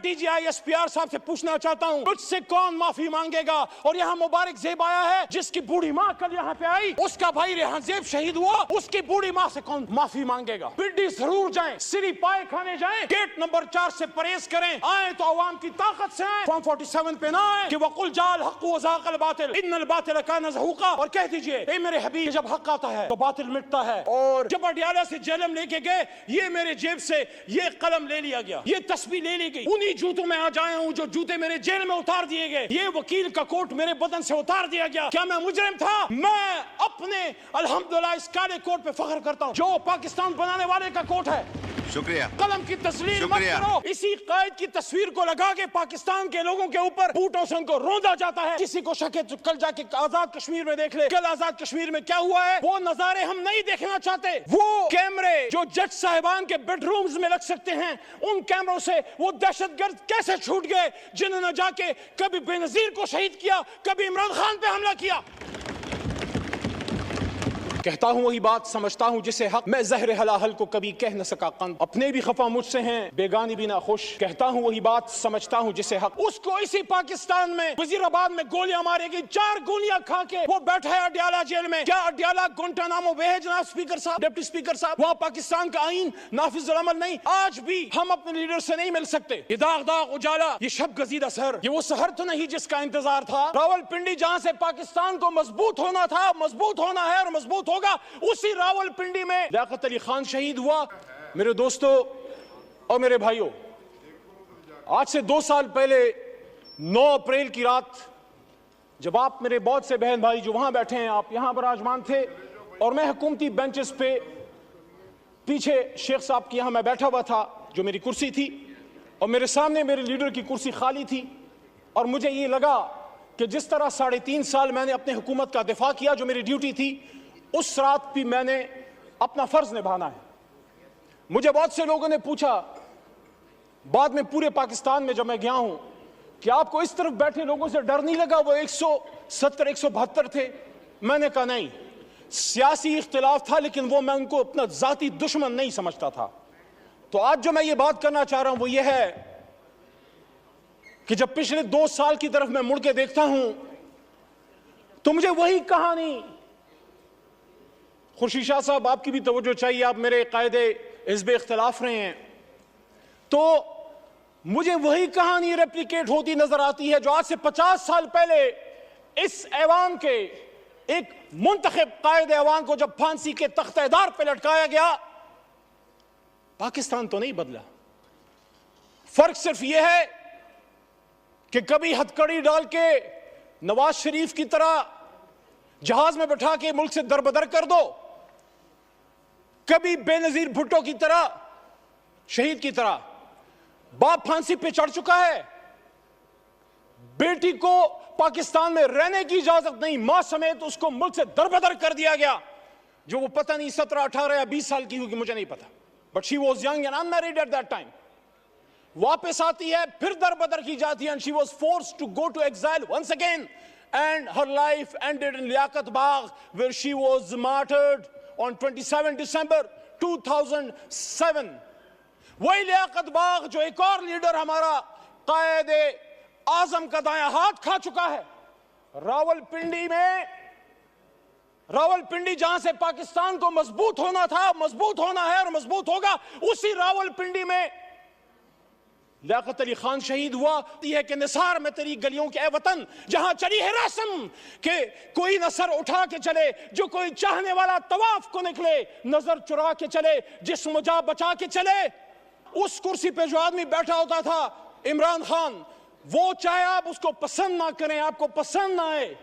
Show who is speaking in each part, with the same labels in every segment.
Speaker 1: DG ISPR साहब से पूछना चाहता हूँ, मुझसे कौन माफी मांगेगा? और यहाँ मुबारक जेब आया है जिसकी बूढ़ी माँ कल यहाँ पे आई, उसका भाई रेहान जेब शहीद हुआ, उसकी बूढ़ी माँ से कौन माफी मांगेगा? पिंडी जरूर जाएं, सिरी पाए खाने जाएं, गेट नंबर 4 से परहेज करें, आए तो अवाम की ताकत से आए, फॉर्म 47 पे ना आए कि वकुल जाल हक व ज़ाक़ल बातिल इन्नल बातिल कान ज़हूक़ा, और कह दीजिए ए मेरे हबीब, जब हक आता है तो बातिल मिटता है। और जब अडियाला से जेलम लेके गए, ये मेरे जेब से ये कलम ले लिया गया, ये तस्वीर ले ली गई, उन्हीं जूतों में आज आया हूँ जो जूते मेरे जेल में उतार दिए गए, ये वकील का कोट मेरे बदन से उतार दिया गया। क्या मैं मुजरिम था? मैं अपने अल्हम्दुलिल्लाह इस काले कोट पे फख्र करता हूँ जो पाकिस्तान बनाने वाले का कोट है।
Speaker 2: शुक्रिया।
Speaker 1: कलम की तस्वीर मत करो, इसी कायद की तस्वीर को लगा के पाकिस्तान के लोगों के ऊपर बूटों से उनको रोंदा जाता है। किसी को शक है तो कल जाके आजाद कश्मीर में देख ले, कल आजाद कश्मीर में क्या हुआ है। वो नजारे हम नहीं देखना चाहते। वो कैमरे जो जज साहिबान के बेडरूम्स में लग सकते हैं, उन कैमरों से वो दहशतगर्द कैसे छूट गए जिन्होंने जाके कभी बेनजीर को शहीद किया, कभी इमरान खान पे हमला किया। कहता हूँ वही बात, समझता हूँ जिसे हक, मैं जहर हलाहल को कभी कह न सका कंद, अपने भी खफा मुझसे हैं बेगानी भी ना खुश। कहता हूँ वही बात, समझता हूँ जिसे हक, उसको इसी पाकिस्तान में वजीराबाद में गोलियां मारेगी, 4 गोलियां खा के वो बैठा है अडियाला जेल में। क्या अडियाला गुंटानामो वे है जनाब स्पीकर साहब, डिप्टी स्पीकर साहब? वहाँ पाकिस्तान का आईन नाफिज अमल नहीं। आज भी हम अपने लीडर से नहीं मिल सकते। ये दाग दाग उजाला, ये शब गजीदा सहर, ये वो सहर तो नहीं जिसका इंतजार था। रावलपिंडी जहाँ से पाकिस्तान को मजबूत होना था, मजबूत होना है और मजबूत होगा, उसी रावलपिंडी में लियाकत अली खान शहीद हुआ। मेरे दोस्तों और मेरे भाइयों, आज से 2 साल पहले 9 अप्रैल की रात, जब आप मेरे बहुत से बहन भाई जो वहां बैठे हैं, आप यहां बराजमान थे और मैं हुकूमती बेंचेस पे पीछे शेख साहब की यहां मैं बैठा हुआ था, जो मेरी कुर्सी थी, और मेरे सामने मेरे लीडर की कुर्सी खाली थी। और मुझे ये लगा कि जिस तरह 3.5 साल मैंने अपने हुकूमत का दिफा किया, जो मेरी ड्यूटी थी, उस रात भी मैंने अपना फर्ज निभाना है। मुझे बहुत से लोगों ने पूछा बाद में पूरे पाकिस्तान में जब मैं गया हूं कि आपको इस तरफ बैठे लोगों से डर नहीं लगा? वो 170 172 थे। मैंने कहा नहीं, सियासी इख्तिलाफ था, लेकिन वो मैं उनको अपना जाती दुश्मन नहीं समझता था। तो आज जो मैं ये बात करना चाह रहा हूं वो ये है कि जब पिछले 2 साल की तरफ मैं मुड़ के देखता हूं तो मुझे वही कहानी, खुर्शीद शाह साहब आपकी भी तवज्जो चाहिए, आप मेरे कायदे हिज़्ब इख्तिलाफ रहे हैं, तो मुझे वही कहानी रेप्लिकेट होती नजर आती है जो आज से 50 साल पहले इस ऐवान के एक मुंतखब कायदे ऐवान को जब फांसी के तख्तेदार पर लटकाया गया। पाकिस्तान तो नहीं बदला, फर्क सिर्फ यह है कि कभी हथकड़ी डाल के नवाज शरीफ की तरह जहाज में बैठा के मुल्क से दरबदर कर दो, कभी बेनजीर भुट्टो की तरह, शहीद की तरह। बाप फांसी पे चढ़ चुका है, बेटी को पाकिस्तान में रहने की इजाजत नहीं, मां समेत उसको मुल्क से दरबदर कर दिया गया, जो वो पता नहीं 17, 18 या 20 साल की होगी, मुझे नहीं पता, but she was young and unmarried at that time. वापस आती है, फिर दरबदर की जाती है, and she was forced to go to exile once again, and her life ended in Liaquat Bagh, where she was martyred on 27 December 2007. वही लियाकत बाग जो एक और लीडर हमारा कायदे आजम का दायां हाथ खा चुका है। रावलपिंडी में, रावलपिंडी जहां से पाकिस्तान को मजबूत होना था, मजबूत होना है और मजबूत होगा, उसी रावलपिंडी में लियाकत अली खान शहीद हुआ। यह कि निसार में तेरी गलियों के वतन जहां चली है रस्म के कोई न सर उठा के चले, जो कोई चाहने वाला तवाफ को निकले, नजर चुरा के चले, जिस्म जा बचा के चले। उस कुर्सी पे जो आदमी बैठा होता था, इमरान खान, वो चाहे आप उसको पसंद ना करें, आपको पसंद ना आए,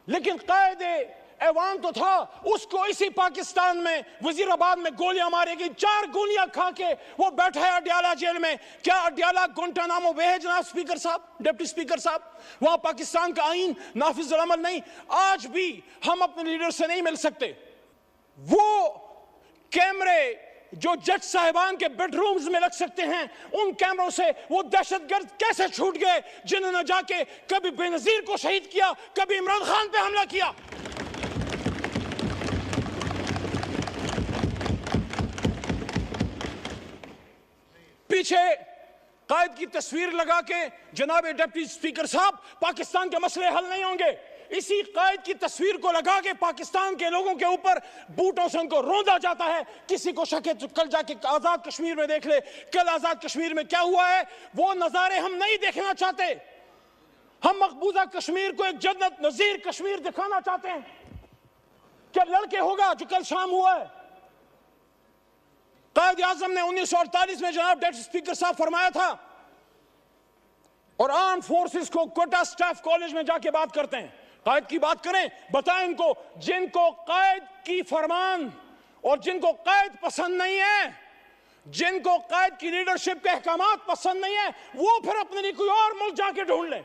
Speaker 1: लेकिन कायदे ऐवान तो था। उसको इसी पाकिस्तान में वजीराबाद में गोलियां मारेगी, 4 गोलियां खा के वो बैठा है अडियाला जेल में। क्या अडियाला गुंटानामो वे है जनाब स्पीकर साहब, डिप्टी स्पीकर साहब? वहां पाकिस्तान का आईन नाफिज अमल नहीं। आज भी हम अपने लीडर से नहीं मिल सकते। वो कैमरे जो जज साहिबान के बेडरूम्स में लग सकते हैं, उन कैमरों से वो दहशतगर्द कैसे छूट गए जिन्होंने जाके कभी बेनजीर को शहीद किया, कभी इमरान खान पे हमला किया। पीछे कायद की तस्वीर लगा के जनाब डिप्टी स्पीकर साहब पाकिस्तान के मसले हल नहीं होंगे। इसी कायद की तस्वीर को लगा के पाकिस्तान के लोगों के ऊपर बूटों से उनको रौंदा जाता है। किसी को शक है तो कल जाके आजाद कश्मीर में देख ले, कल आजाद कश्मीर में क्या हुआ है। वो नजारे हम नहीं देखना चाहते। हम मकबूजा कश्मीर को एक जन्नत नजीर कश्मीर दिखाना चाहते हैं। क्या लड़के होगा जो कल शाम हुआ है। कायद आजम ने 1948 में जनाब डिप्टी स्पीकर साहब फरमाया था, और आर्म फोर्सेस को कोटा स्टाफ कॉलेज में जाके बात करते हैं, कायद की बात करें, बताएं इनको, जिनको कायद की फरमान और जिनको कायद पसंद नहीं है, जिनको कायद की लीडरशिप के अहकामात पसंद नहीं है, वो फिर अपने लिए कोई और मुल्क जाके ढूंढ लें।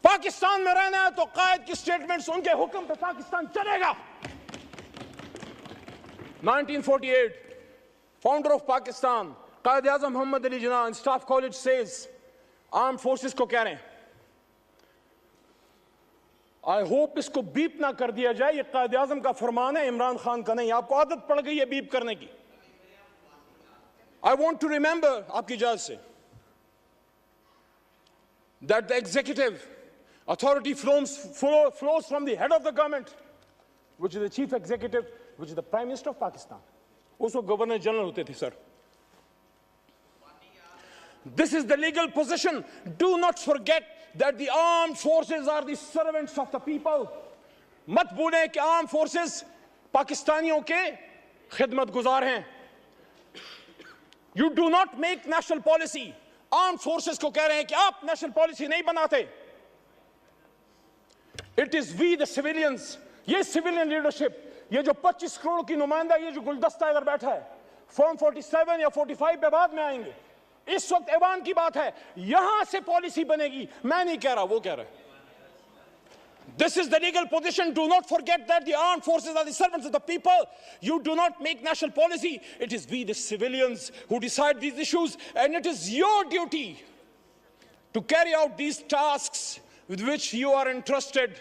Speaker 1: पाकिस्तान में रहना है तो कायद की स्टेटमेंट्स, उनके हुक्म पे पाकिस्तान चलेगा। 1948, founder of Pakistan Quaid Azam Mohammad Ali Jinnah staff college says, armed forces को कह रहे हैं, आई होप इसको बीप ना कर दिया जाए, ये कायद आजम का फरमान है, इमरान खान का नहीं। आपको आदत पड़ गई है बीप करने की। आई वॉन्ट टू रिमेंबर, आपकी इजाजत से, that the executive authority flows from the head of the government, which is the chief executive, which is the Prime Minister of Pakistan. उसको गवर्नर जनरल होते थे sir. This is the legal position. Do not forget that the armed forces are the servants of the people. मत भूलें कि arm forces पाकिस्तानियों के खिदमत गुजार हैं। You do not make national policy. Arm forces को कह रहे हैं कि आप नेशनल पॉलिसी नहीं बनाते। It is we the civilians. ये सिविलियन लीडरशिप, ये जो 25 करोड़ की नुमाइंदा, ये जो गुलदस्ता इधर बैठा है, फॉर्म 47 या 45 पे बाद में आएंगे। इस वक्त ऐवान की बात है, यहां से पॉलिसी बनेगी। मैं नहीं कह रहा, वो कह रहा है। This is the legal position. Do not forget that the armed forces are the servants of the people. You do not make national policy. It is we the civilians who decide these issues, and it is your duty to carry out these tasks with which you are entrusted.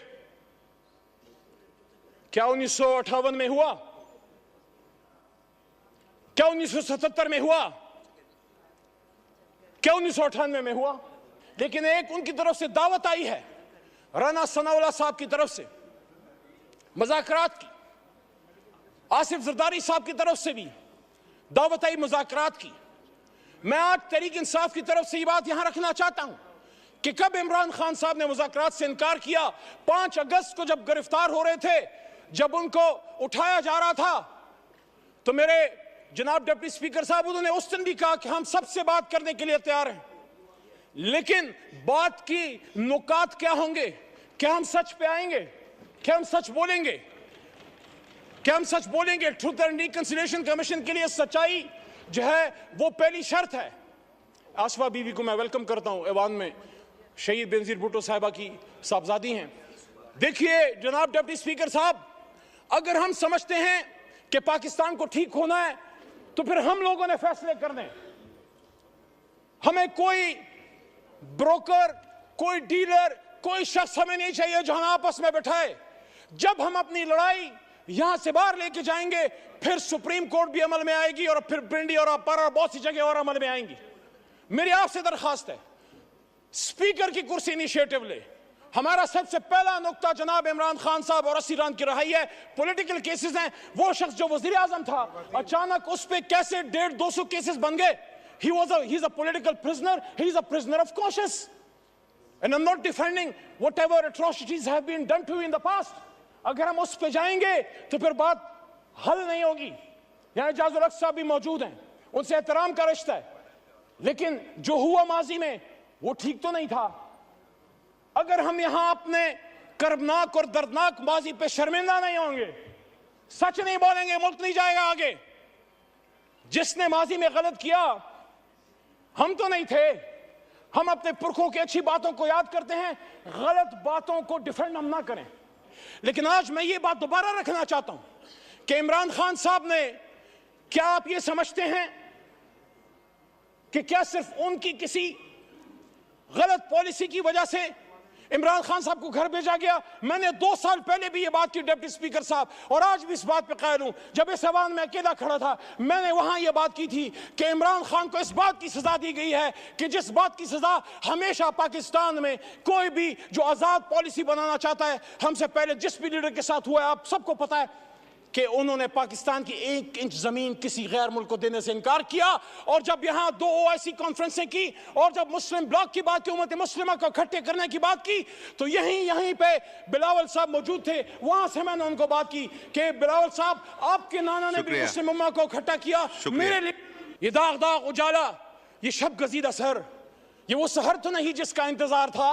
Speaker 1: क्या 1958 में हुआ? क्या 1977 में हुआ? क्या 1998 में हुआ? लेकिन एक उनकी तरफ से दावत आई है, राना सनाउल्लाह साहब की तरफ से मुज़ाकरात की, आसिफ जरदारी साहब की तरफ से भी दावत आई मुज़ाकरात की। मैं आज तहरीक इंसाफ की तरफ से ये बात यहां रखना चाहता हूं कि कब इमरान खान साहब ने मुज़ाकरात से इनकार किया, 5 अगस्त को जब गिरफ्तार हो रहे थे, जब उनको उठाया जा रहा था, तो मेरे जनाब डिप्टी स्पीकर साहब, उन्होंने उस दिन भी कहा कि हम सबसे बात करने के लिए तैयार हैं, लेकिन बात की नुकात क्या होंगे? क्या हम सच पे आएंगे? क्या हम सच बोलेंगे? क्या हम सच बोलेंगे? ट्रूथ एंड रिकंसिलिएशन कमीशन के लिए सच्चाई जो है वो पहली शर्त है। आसफा बीवी को मैं वेलकम करता हूं, ऐवान में शहीद बेनजीर भुट्टो साहिबा की साहबजादी हैं। देखिए जनाब डिप्टी स्पीकर साहब, अगर हम समझते हैं कि पाकिस्तान को ठीक होना है तो फिर हम लोगों ने फैसले करने। हमें कोई ब्रोकर, कोई डीलर, कोई शख्स हमें नहीं चाहिए जो हम आपस में बैठाए। जब हम अपनी लड़ाई यहां से बाहर लेके जाएंगे, फिर सुप्रीम कोर्ट भी अमल में आएगी और फिर पिंडी और अपारा बहुत सी जगह और अमल में आएंगी। मेरी आपसे दरखास्त है, स्पीकर की कुर्सी इनिशिएटिव ले। हमारा सबसे पहला नुक्ता जनाब इमरान खान साहब और असीरान की रहाई है। पॉलिटिकल केसेस हैं। वो शख्स जो वजीर आजम था, अचानक उस पे कैसे 150-200 केसेस बन गए? He's a political prisoner. He's a prisoner of conscience. And I'm not defending whatever atrocities have been done to you in the past. अगर हम उस पे जाएंगे तो फिर बात हल नहीं होगी। यहाँ इजाजुल हक साहब भी मौजूद हैं, उनसे एहतराम का रिश्ता है, लेकिन जो हुआ माजी में वो ठीक तो नहीं था। अगर हम यहाँ अपने कर्बनाक और दर्दनाक माजी पे शर्मिंदा नहीं होंगे, सच नहीं बोलेंगे, मुल्क नहीं जाएगा आगे। जिसने माजी में गलत किया हम तो नहीं थे, हम अपने पुरखों की अच्छी बातों को याद करते हैं, गलत बातों को डिफेंड हम ना करें। लेकिन आज मैं ये बात दोबारा रखना चाहता हूं कि इमरान खान साहब ने, क्या आप ये समझते हैं कि क्या सिर्फ उनकी किसी गलत पॉलिसी की वजह से इमरान खान साहब को घर भेजा गया। मैंने 2 साल पहले भी ये बात की डिप्टी स्पीकर साहब, और आज भी इस बात पे कायल हूं। जब इस ऐवान में अकेला खड़ा था, मैंने वहां ये बात की थी कि इमरान खान को इस बात की सजा दी गई है कि जिस बात की सजा हमेशा पाकिस्तान में कोई भी जो आजाद पॉलिसी बनाना चाहता है, हमसे पहले जिस भी लीडर के साथ हुआ है, आप सबको पता है कि उन्होंने पाकिस्तान की 1 इंच जमीन किसी गैर मुल्क को देने से इनकार किया। और जब यहां 2 OIC कॉन्फ्रेंसें की और जब मुस्लिम ब्लॉक की बात की, उम्मत मुस्लिमा को इकट्ठे करने की बात की, तो यहीं पे बिलावल साहब मौजूद थे। वहां से मैंने उनको बात की कि बिलावल साहब, आपके नाना ने भी मुस्लिम उम्मा को इकट्ठा किया। मेरे लिए ये दाग दाग उजाला, ये शब गजीदा सहर, ये वो सहर तो नहीं जिसका इंतजार था,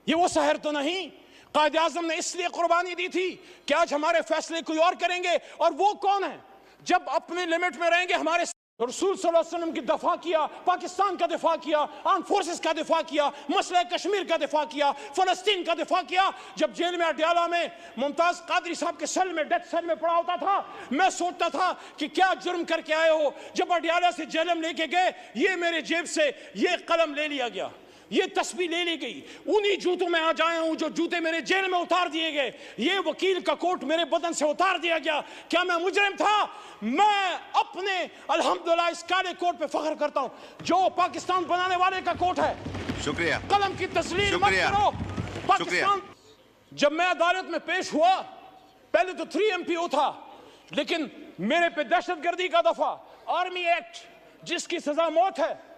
Speaker 1: ये वो सहर तो नहीं। कायद आज़म ने इसलिए कुर्बानी दी थी कि आज हमारे फैसले कोई और करेंगे। और वो कौन है? जब अपने लिमिट में रहेंगे, हमारे रसूल सल्लल्लाहु अलैहि वसल्लम की दफा किया, पाकिस्तान का दिफा किया, आर्म फोर्सेस का दिफा किया, मसला कश्मीर का दिफा किया, फलस्तीन का दिफा किया। जब जेल में अडयाला में मुमताज कादरी साहब के सेल में, डेथ सेल में पड़ा होता था, मैं सोचता था कि क्या जुर्म करके आए हो। जब अडयाला से जेलम लेके गए, ये मेरे जेब से ये कलम ले लिया गया, ये तस्वीर ले ली गई। उन्हीं जूतों में आज आया हूं जो जूते मेरे जेल में उतार दिए गए। ये वकील का कोट मेरे बदन से उतार दिया गया। क्या मैं मुजरिम था? मैं अपने अल्हम्दुलिल्लाह इस काले कोट पे फख्र करता हूं जो पाकिस्तान बनाने वाले का कोट है।
Speaker 2: शुक्रिया।
Speaker 1: कलम की तस्लीम मत करो। पाकिस्तान, जब मैं अदालत में पेश हुआ, पहले तो 3 MPO था, लेकिन मेरे पे दहशतगर्दी का दफा, आर्मी एक्ट जिसकी सजा मौत है।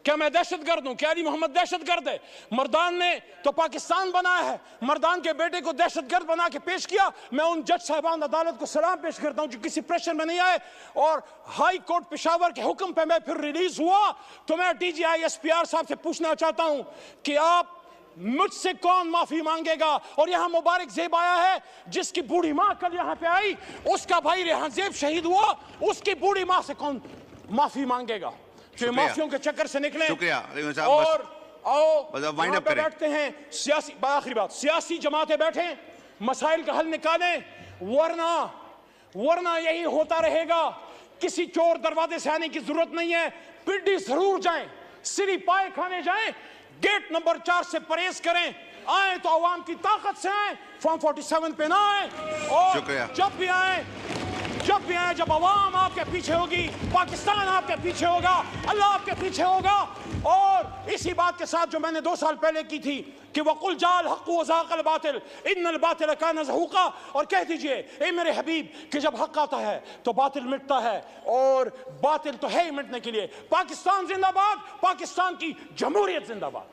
Speaker 1: क्या मैं दहशतगर्द हूं? क्या अली मोहम्मद दहशतगर्द है? मर्दान ने तो पाकिस्तान बनाया है, मर्दान के बेटे को दहशतगर्द बना के पेश किया। मैं उन जज साहबान अदालत को सलाम पेश करता हूं जो किसी प्रेशर में नहीं आए। और हाई कोर्ट पेशावर के हुक्म पे मैं फिर रिलीज हुआ। तो मैं DGI SPR साहब से पूछना चाहता हूं कि आप मुझसे कौन माफी मांगेगा? और यहां मुबारक जेब आया है, जिसकी बूढ़ी मां कल यहां पे आई, उसका भाई रेहान जेब शहीद हुआ, उसकी बूढ़ी मां से कौन माफी मांगेगा? जो माफियों के चक्कर से निकले। और आओ वहां पे बैठते हैं सियासी, आखिरी बात, सियासी जमातें बैठे, मसाइल का हल निकालें, वरना यही होता रहेगा। किसी चोर दरवाजे से आने की जरूरत नहीं है। पिंडी जरूर जाएं, सिरी पाए खाने जाएं, गेट नंबर 4 से परहेज करें। आए तो अवाम की ताकत से आए, फॉर्म 47 पे ना आए। और जब भी आए, जब अवाम आपके पीछे होगी, पाकिस्तान आपके पीछे होगा, अल्लाह आपके पीछे होगा। और इसी बात के साथ जो मैंने 2 साल पहले की थी कि वकुल जाल हक़ व ज़ाक़ल बातिल इन्नल बातिल कान ज़हूक़ा, और कह दीजिए ए मेरे हबीब कि जब हक आता है तो बातिल मिटता है, और बातिल तो है ही मिटने के लिए। पाकिस्तान जिंदाबाद, पाकिस्तान की जमहूरियत जिंदाबाद।